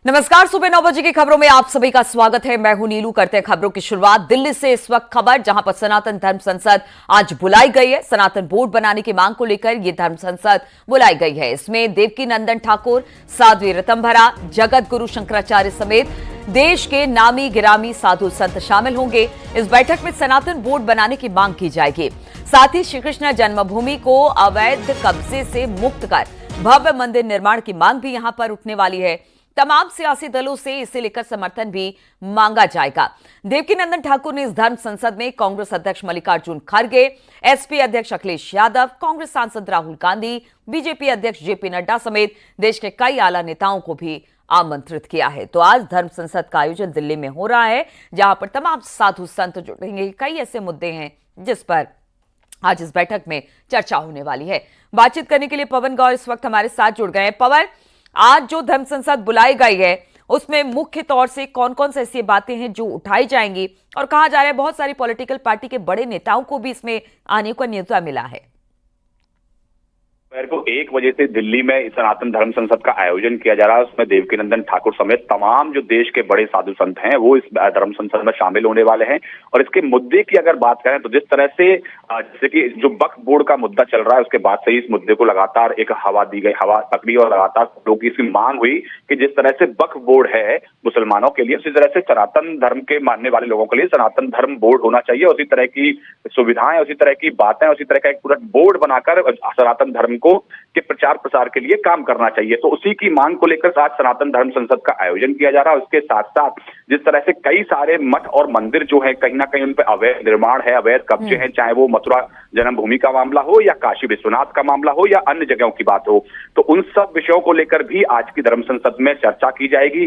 नमस्कार। सुबह 9 बजे की खबरों में आप सभी का स्वागत है। मैं हूं नीलू। करते हैं खबरों की शुरुआत दिल्ली से। इस वक्त खबर जहां पर सनातन धर्म संसद आज बुलाई गई है। सनातन बोर्ड बनाने की मांग को लेकर यह धर्म संसद बुलाई गई है। इसमें देवकी नंदन ठाकुर, साध्वी ऋतंभरा, जगत गुरु शंकराचार्य समेत देश के नामी गिरामी साधु संत शामिल होंगे। इस बैठक में सनातन बोर्ड बनाने की मांग की जाएगी। साथ ही श्री कृष्ण जन्मभूमि को अवैध कब्जे से मुक्त कर भव्य मंदिर निर्माण की मांग भी यहां पर उठने वाली है। तमाम सियासी दलों से इसे लेकर समर्थन भी मांगा जाएगा। देवकी नंदन ठाकुर ने इस धर्म संसद में कांग्रेस अध्यक्ष मल्लिकार्जुन खड़गे, एसपी अध्यक्ष अखिलेश यादव, कांग्रेस सांसद राहुल गांधी, बीजेपी अध्यक्ष जेपी नड्डा समेत देश के कई आला नेताओं को भी आमंत्रित किया है। तो आज धर्म संसद का आयोजन दिल्ली में हो रहा है, जहां पर तमाम साधु संत जुड़ेंगे। कई ऐसे मुद्दे हैं जिस पर आज इस बैठक में चर्चा होने वाली है। बातचीत करने के लिए पवन गौर इस वक्त हमारे साथ जुड़ गए हैं। पवन, आज जो धर्म संसद बुलाई गई है उसमें मुख्य तौर से कौन कौन सी ऐसी बातें हैं जो उठाई जाएंगी, और कहा जा रहा है बहुत सारी पॉलिटिकल पार्टी के बड़े नेताओं को भी इसमें आने का न्योता मिला है। दोपहर को 1 बजे से दिल्ली में सनातन धर्म संसद का आयोजन किया जा रहा है। उसमें देवकी नंदन ठाकुर समेत तमाम जो देश के बड़े साधु संत हैं वो इस धर्म संसद में शामिल होने वाले हैं। और इसके मुद्दे की अगर बात करें तो जिस तरह से जैसे कि जो वक्फ बोर्ड का मुद्दा चल रहा है उसके बाद से इस मुद्दे को लगातार एक हवा दी गई, हवा पकड़ी और लगातार लोगों की इसकी मांग हुई कि जिस तरह से वक्फ बोर्ड है मुसलमानों के लिए, उसी तरह से सनातन धर्म के मानने वाले लोगों के लिए सनातन धर्म बोर्ड होना चाहिए। उसी तरह की सुविधाएं, उसी तरह की बातें, उसी तरह का एक पूरा बोर्ड बनाकर सनातन धर्म को के प्रचार प्रसार के लिए काम करना चाहिए। तो उसी की मांग को लेकर आज सनातन धर्म संसद का आयोजन किया जा रहा है। उसके साथ साथ जिस तरह से कई सारे मठ और मंदिर जो है कहीं ना कहीं उन पर अवैध निर्माण है, अवैध कब्जे हैं, चाहे वो मथुरा जन्मभूमि का मामला हो या काशी विश्वनाथ का मामला हो या अन्य जगहों की बात हो, तो उन सब विषयों को लेकर भी आज की धर्म संसद में चर्चा की जाएगी।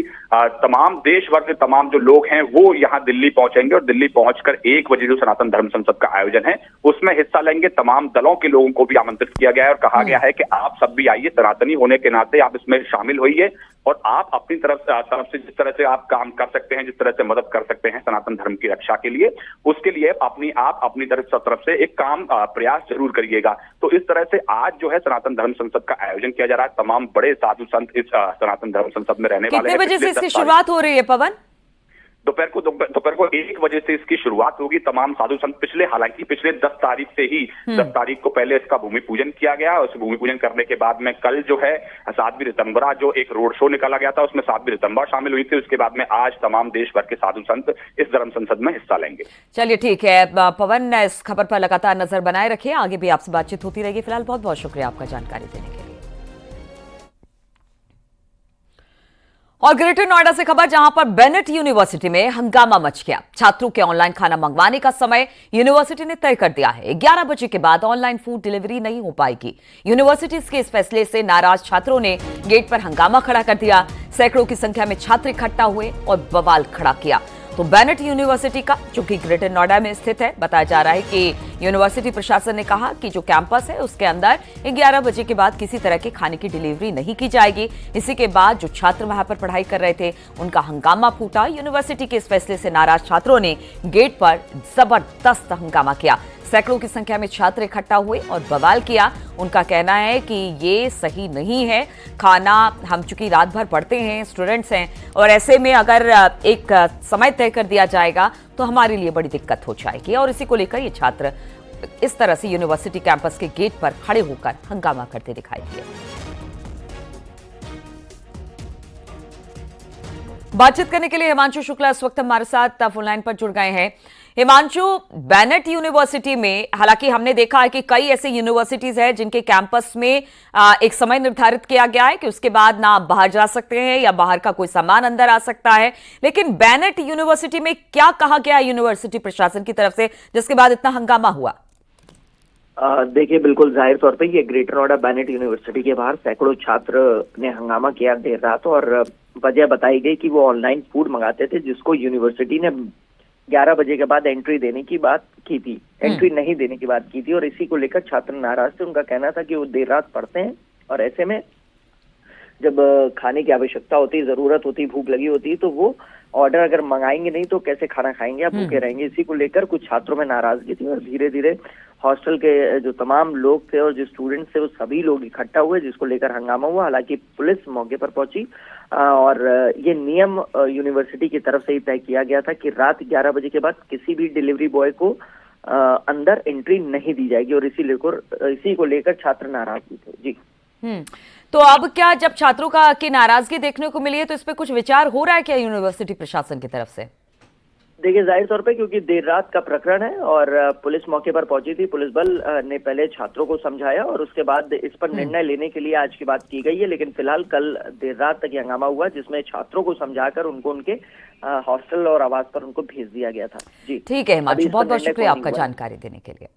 तमाम देश भर के तमाम जो लोग हैं वो यहाँ दिल्ली पहुंचेंगे और दिल्ली पहुंचकर 1 बजे जो सनातन धर्म संसद का आयोजन है उसमें हिस्सा लेंगे। तमाम दलों के लोगों को भी आमंत्रित किया गया है और कहा गया है कि आप सब भी आइए, सनातनी होने के नाते आप इसमें शामिल होइए और आप अपनी तरफ से जिस तरह से आप काम कर सकते हैं, जिस तरह से मदद कर सकते हैं सनातन धर्म की रक्षा के लिए, उसके लिए अपनी तरफ से एक काम प्रयास जरूर करिएगा। तो इस तरह से आज जो है सनातन धर्म संसद का आयोजन किया जा रहा है। तमाम बड़े साधु संत इस सनातन धर्म संसद में रहने वाले हैं। कितने बजे से इसकी शुरुआत हो रही है पवन? दोपहर को 1 बजे से इसकी शुरुआत होगी। तमाम साधु संत हालांकि पिछले 10 तारीख से ही 10 तारीख को पहले इसका भूमि पूजन किया गया। उस भूमि पूजन करने के बाद में कल जो है साध्वी ऋतंभरा जो एक रोड शो निकाला गया था उसमें साध्वी ऋतंभरा शामिल हुई थी। उसके बाद में आज तमाम देश भर के साधु संत इस धर्म संसद में हिस्सा लेंगे। चलिए ठीक है पवन, इस खबर पर लगातार नजर बनाए रखिए, आगे भी आपसे बातचीत होती रहेगी। फिलहाल बहुत बहुत शुक्रिया आपका जानकारी देने के लिए। और ग्रेटर नोएडा से खबर, जहां पर बेनेट यूनिवर्सिटी में हंगामा मच गया। छात्रों के ऑनलाइन खाना मंगवाने का समय यूनिवर्सिटी ने तय कर दिया है। 11 बजे के बाद ऑनलाइन फूड डिलीवरी नहीं हो पाएगी। यूनिवर्सिटी के इस फैसले से नाराज छात्रों ने गेट पर हंगामा खड़ा कर दिया। सैकड़ों की संख्या में छात्र इकट्ठा हुए और बवाल खड़ा किया। तो बेनेट यूनिवर्सिटी का, जो कि ग्रेटर नोएडा में स्थित है, बताया जा रहा है कि यूनिवर्सिटी प्रशासन ने कहा कि जो कैंपस है उसके अंदर 11 बजे के बाद किसी तरह के खाने की डिलीवरी नहीं की जाएगी। इसी के बाद जो छात्र वहां पर पढ़ाई कर रहे थे उनका हंगामा फूटा। यूनिवर्सिटी के इस फैसले से नाराज छात्रों ने गेट पर जबरदस्त हंगामा किया। सैकड़ों की संख्या में छात्र इकट्ठा हुए और बवाल किया। उनका कहना है कि ये सही नहीं है। खाना हम चूंकि रात भर पढ़ते हैं, स्टूडेंट्स हैं, और ऐसे में अगर एक समय तय कर दिया जाएगा तो हमारे लिए बड़ी दिक्कत हो जाएगी। और इसी को लेकर ये छात्र इस तरह से यूनिवर्सिटी कैंपस के गेट पर खड़े होकर हंगामा करते दिखाई दिए। बातचीत करने के लिए हिमांशु शुक्ला इस वक्त हमारे साथ फोन लाइन पर जुड़ गए हैं। हिमांशु, बेनेट यूनिवर्सिटी में हालांकि हमने देखा है कि कई ऐसे यूनिवर्सिटीज हैं जिनके कैंपस में एक समय निर्धारित किया गया है कि उसके बाद ना आप बाहर जा सकते हैं या बाहर का कोई सामान अंदर आ सकता है, लेकिन बेनेट यूनिवर्सिटी में क्या कहा गया यूनिवर्सिटी प्रशासन की तरफ से जिसके बाद इतना हंगामा हुआ? देखिए, बिल्कुल जाहिर तौर पे ये ग्रेटर नोएडा बेनेट यूनिवर्सिटी के बाहर सैकड़ों छात्र ने हंगामा किया देर रात, और वजह बताई गई कि वो ऑनलाइन फूड मंगाते थे जिसको यूनिवर्सिटी ने 11 बजे के बाद एंट्री देने की बात की थी, एंट्री नहीं देने की बात की थी, और इसी को लेकर छात्र नाराज थे। उनका कहना था कि वो देर रात पढ़ते हैं और ऐसे में जब खाने की आवश्यकता होती है, जरूरत होती है, भूख लगी होती है, तो वो ऑर्डर अगर मंगाएंगे नहीं तो कैसे खाना खाएंगे, या भूखे रहेंगे। इसी को लेकर कुछ छात्रों में नाराजगी थी और धीरे धीरे हॉस्टल के जो तमाम लोग थे और जो स्टूडेंट्स थे वो सभी लोग इकट्ठा हुए, जिसको लेकर हंगामा हुआ। हालांकि पुलिस मौके पर पहुंची और ये नियम यूनिवर्सिटी की तरफ से ही तय किया गया था कि रात 11 बजे के बाद किसी भी डिलीवरी बॉय को अंदर एंट्री नहीं दी जाएगी, और इसी को लेकर छात्र नाराज भी थे। जी। तो अब क्या, जब छात्रों की नाराजगी देखने को मिली है, तो इस पे कुछ विचार हो रहा है क्या यूनिवर्सिटी प्रशासन की तरफ से? देखिए, जाहिर तौर पे क्योंकि देर रात का प्रकरण है और पुलिस मौके पर पहुंची थी, पुलिस बल ने पहले छात्रों को समझाया और उसके बाद इस पर निर्णय लेने के लिए आज की बात की गई है। लेकिन फिलहाल कल देर रात तक ये हंगामा हुआ, जिसमें छात्रों को समझाकर उनको उनके हॉस्टल और आवास पर उनको भेज दिया गया था। जी ठीक है हिमांशु, बहुत बहुत शुक्रिया आपका जानकारी देने के लिए।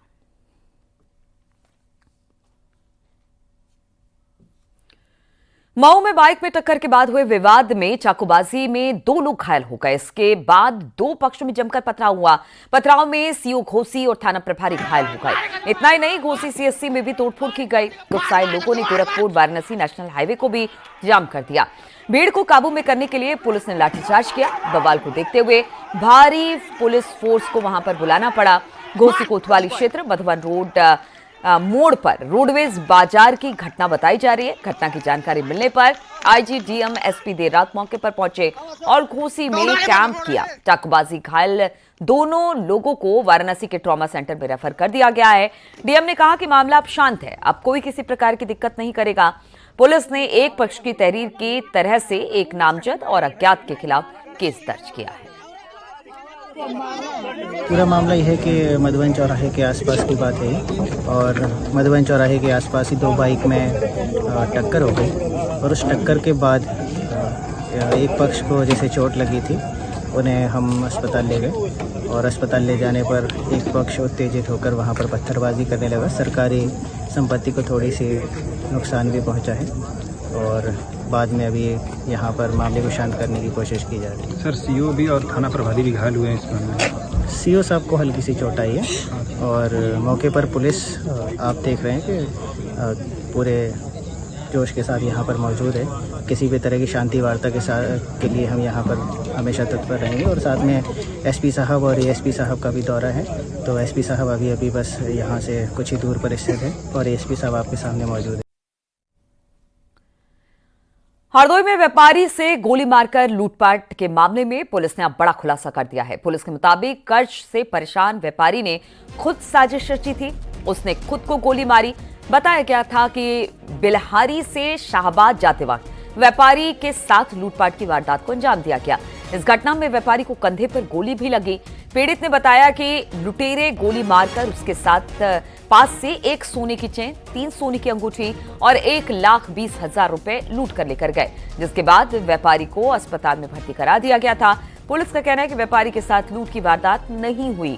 मऊ में बाइक में टक्कर के बाद हुए विवाद में चाकूबाजी में 2 लोग घायल हो गए। इसके बाद 2 पक्षों में जमकर पथराव हुआ। पथराव में सीओ घोसी और थाना प्रभारी घायल हो गए। इतना ही नहीं, घोसी सीएससी में भी तोड़फोड़ की गई। गुस्साए लोगों ने गोरखपुर वाराणसी नेशनल हाईवे को भी जाम कर दिया। भीड़ को काबू में करने के लिए पुलिस ने लाठीचार्ज किया। बवाल को देखते हुए भारी पुलिस फोर्स को वहां पर बुलाना पड़ा। घोसी कोतवाली क्षेत्र मधुबन रोड मोड़ पर रोडवेज बाजार की घटना बताई जा रही है। घटना की जानकारी मिलने पर आईजी, डीएम, एसपी देर रात मौके पर पहुंचे और घोसी में कैंप किया। चाकूबाजी घायल दोनों लोगों को वाराणसी के ट्रॉमा सेंटर में रेफर कर दिया गया है। डीएम ने कहा कि मामला अब शांत है, अब कोई किसी प्रकार की दिक्कत नहीं करेगा। पुलिस ने एक पक्ष की तहरीर की तरह से एक नामजद और अज्ञात के खिलाफ केस दर्ज किया है। पूरा मामला यह है कि मधुबन चौराहे के आसपास की बात है और मधुबन चौराहे के आसपास ही 2 बाइक में टक्कर हो गई और उस टक्कर के बाद एक पक्ष को जैसे चोट लगी थी, उन्हें हम अस्पताल ले गए और अस्पताल ले जाने पर एक पक्ष उत्तेजित होकर वहां पर पत्थरबाजी करने लगा। सरकारी संपत्ति को थोड़ी सी नुकसान भी पहुंचा है और बाद में अभी यहाँ पर मामले को शांत करने की कोशिश की जा रही है। सर, सीओ भी और थाना प्रभारी भी घायल हुए हैं इस मामले में। सीओ साहब को हल्की सी चोट आई है और मौके पर पुलिस आप देख रहे हैं कि पूरे जोश के साथ यहाँ पर मौजूद है। किसी भी तरह की शांति वार्ता के लिए हम यहाँ पर हमेशा तत्पर रहेंगे और साथ में एसपी साहब और एएसपी साहब का भी दौरा है, तो एसपी साहब अभी बस यहाँ से कुछ ही दूर पर स्थित है और एएसपी साहब आपके सामने मौजूद है। हरदोई में व्यापारी से गोली मारकर लूटपाट के मामले में पुलिस ने अब बड़ा खुलासा कर दिया है। पुलिस के मुताबिक कर्ज से परेशान व्यापारी ने खुद साजिश रची थी। उसने खुद को गोली मारी। बताया गया था कि बिलहारी से शाहबाद जाते वक्त व्यापारी के साथ लूटपाट की वारदात को अंजाम दिया गया। इस घटना में व्यापारी को कंधे पर गोली भी लगी। पीड़ित ने बताया कि लुटेरे गोली मारकर उसके साथ पास से 1 सोने की चेन, 3 सोने की अंगूठी और 1,20,000 रुपए लूट कर लेकर गए, जिसके बाद व्यापारी को अस्पताल में भर्ती करा दिया गया था। पुलिस का कहना है कि व्यापारी के साथ लूट की वारदात नहीं हुई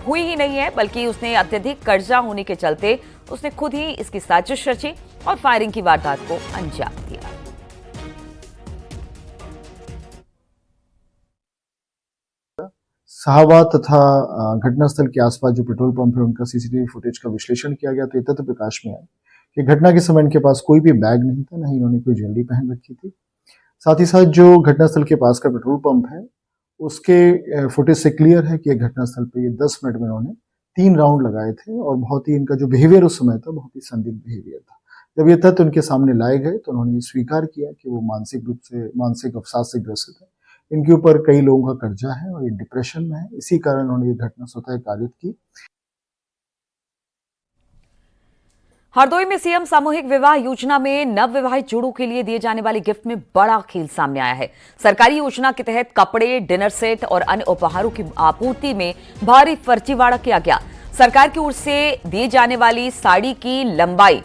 ही नहीं है, बल्कि उसने अत्यधिक कर्जा होने के चलते उसने खुद ही इसकी साजिश रची और फायरिंग की वारदात को अंजाम दिया। शाहबाद तथा घटनास्थल के आसपास जो पेट्रोल पंप है उनका सीसीटीवी फुटेज का विश्लेषण किया गया तो ये तथ्य प्रकाश में आया कि घटना के समय इनके पास कोई भी बैग नहीं था, न ही इन्होंने कोई ज्वेलरी पहन रखी थी। साथ ही साथ जो घटनास्थल के पास का पेट्रोल पंप है उसके फुटेज से क्लियर है कि घटनास्थल पे ये 10 मिनट में इन्होंने 3 राउंड लगाए थे और बहुत ही इनका जो बिहेवियर उस समय था बहुत ही संदिग्ध बिहेवियर था। जब ये तथ्य उनके सामने लाए गए तो उन्होंने स्वीकार किया कि वो मानसिक अवसाद से ग्रसित है। इनके ऊपर कई लोगों का कर्जा है और ये डिप्रेशन में है, इसी कारण उन्होंने ये घटना स्वतः कारित की। हरदोई में सीएम सामूहिक विवाह योजना में नवविवाहित जोड़ों के लिए दिए जाने वाली गिफ्ट में बड़ा खेल सामने आया है। सरकारी योजना के तहत कपड़े, डिनर सेट और अन्य उपहारों की आपूर्ति में भारी फर्जीवाड़ा किया गया। सरकार की ओर से दिए जाने वाली साड़ी की लंबाई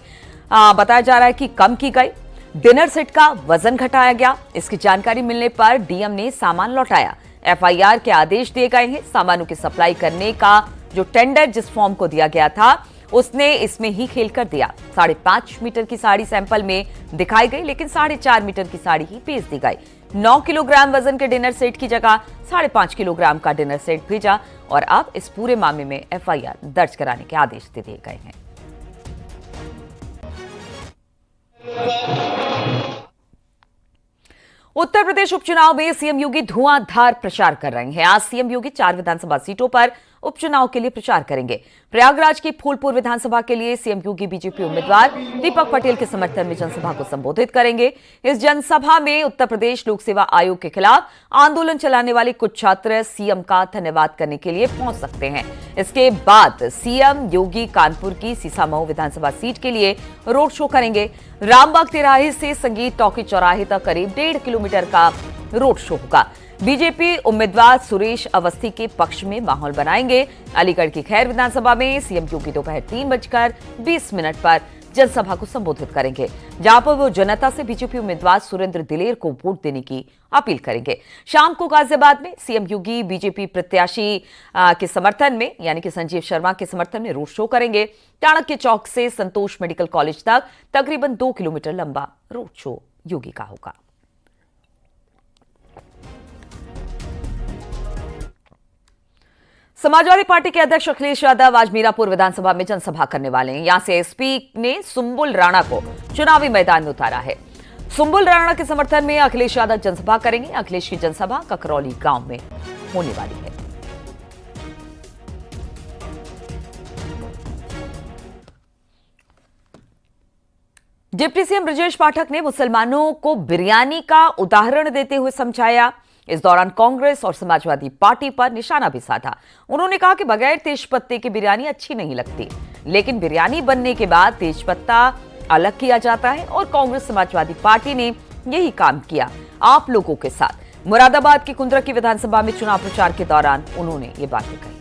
बताया जा रहा है कि कम की गई। डिनर सेट का वजन घटाया गया। इसकी जानकारी मिलने पर डीएम ने सामान लौटाया। एफआईआर के आदेश दिए गए हैं। सामानों की सप्लाई करने का जो टेंडर जिस फॉर्म को दिया गया था उसने इसमें ही खेल कर दिया। 5.5 मीटर की साड़ी सैंपल में दिखाई गई, लेकिन 4.5 मीटर की साड़ी ही भेज दी गई। 9 किलोग्राम वजन के डिनर सेट की जगह 5.5 किलोग्राम का डिनर सेट भेजा और अब इस पूरे मामले में एफआईआर दर्ज कराने के आदेश दे दिए गए हैं। उत्तर प्रदेश उपचुनाव में सीएम योगी धुआंधार प्रचार कर रहे हैं। आज सीएम योगी 4 विधानसभा सीटों पर उपचुनाव के लिए प्रचार करेंगे। प्रयागराज की फूलपुर विधानसभा के लिए सीएम योगी बीजेपी उम्मीदवार दीपक पटेल के समर्थन में जनसभा को संबोधित करेंगे। इस जनसभा में उत्तर प्रदेश लोक सेवा आयोग के खिलाफ आंदोलन चलाने वाले कुछ छात्र सीएम का धन्यवाद करने के लिए पहुंच सकते हैं। इसके बाद सीएम योगी कानपुर की सीसामऊ विधानसभा सीट के लिए रोड शो करेंगे। रामबाग तिराहे से संगीत टॉकी चौराहे तक करीब 1.5 किलोमीटर का रोड शो होगा। बीजेपी उम्मीदवार सुरेश अवस्थी के पक्ष में माहौल बनाएंगे। अलीगढ़ की खैर विधानसभा में सीएम योगी दोपहर 3:20 पर जनसभा को संबोधित करेंगे, जहां पर वो जनता से बीजेपी उम्मीदवार सुरेंद्र दिलेर को वोट देने की अपील करेंगे। शाम को गाजियाबाद में सीएम योगी बीजेपी प्रत्याशी के समर्थन में यानी कि संजीव शर्मा के समर्थन में रोड शो करेंगे। चाणक्य चौक से संतोष मेडिकल कॉलेज तक तकरीबन 2 किलोमीटर लंबा रोड शो योगी का होगा। समाजवादी पार्टी के अध्यक्ष अखिलेश यादव आज मीरापुर विधानसभा में जनसभा करने वाले हैं। यहां से एसपी ने सुंबुल राणा को चुनावी मैदान में उतारा है। सुंबुल राणा के समर्थन में अखिलेश यादव जनसभा करेंगे। अखिलेश की जनसभा ककरौली गांव में होने वाली है। डिप्टी सीएम ब्रजेश पाठक ने मुसलमानों को बिरयानी का उदाहरण देते हुए समझाया। इस दौरान कांग्रेस और समाजवादी पार्टी पर निशाना भी साधा। उन्होंने कहा कि बगैर तेजपत्ते की बिरयानी अच्छी नहीं लगती, लेकिन बिरयानी बनने के बाद तेजपत्ता अलग किया जाता है और कांग्रेस समाजवादी पार्टी ने यही काम किया आप लोगों के साथ। मुरादाबाद की कुंद्रा की विधानसभा में चुनाव प्रचार के दौरान उन्होंने ये बातें कही।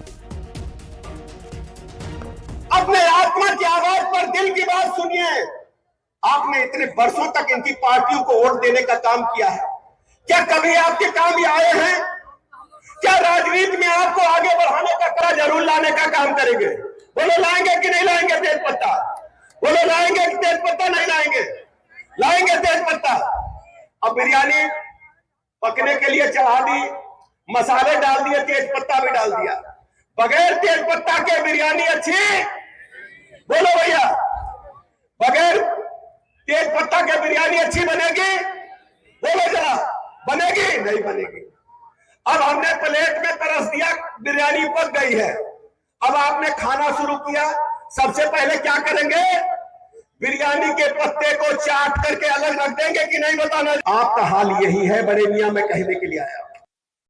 अपने आत्मा की आवाज पर दिल की बात सुनिए। आपने इतने वर्षों तक इनकी पार्टियों को वोट देने का काम किया है, क्या कभी आपके काम ये आए हैं? क्या राजनीति में आपको आगे बढ़ाने का कड़ा जरूर लाने का काम करेंगे? बोलो लाएंगे कि नहीं लाएंगे तेजपत्ता? बोलो लाएंगे कि तेजपत्ता नहीं लाएंगे? लाएंगे तेजपत्ता। अब बिरयानी पकने के लिए चढ़ा दी, मसाले डाल दिए, तेजपत्ता भी डाल दिया। बगैर तेजपत्ता के बिरयानी अच्छी? बोलो भैया, बगैर तेजपत्ता के बिरयानी अच्छी बनेगी? बोलो जरा, बनेगी? नहीं बनेगी। अब हमने प्लेट में तरस दिया, बिरयानी पक गई है। अब आपने खाना शुरू किया, सबसे पहले क्या करेंगे? बिरयानी के पत्ते को चाट करके अलग रख देंगे कि नहीं बताना? आपका हाल यही है, बड़े मियां मैं कहने के लिए आया।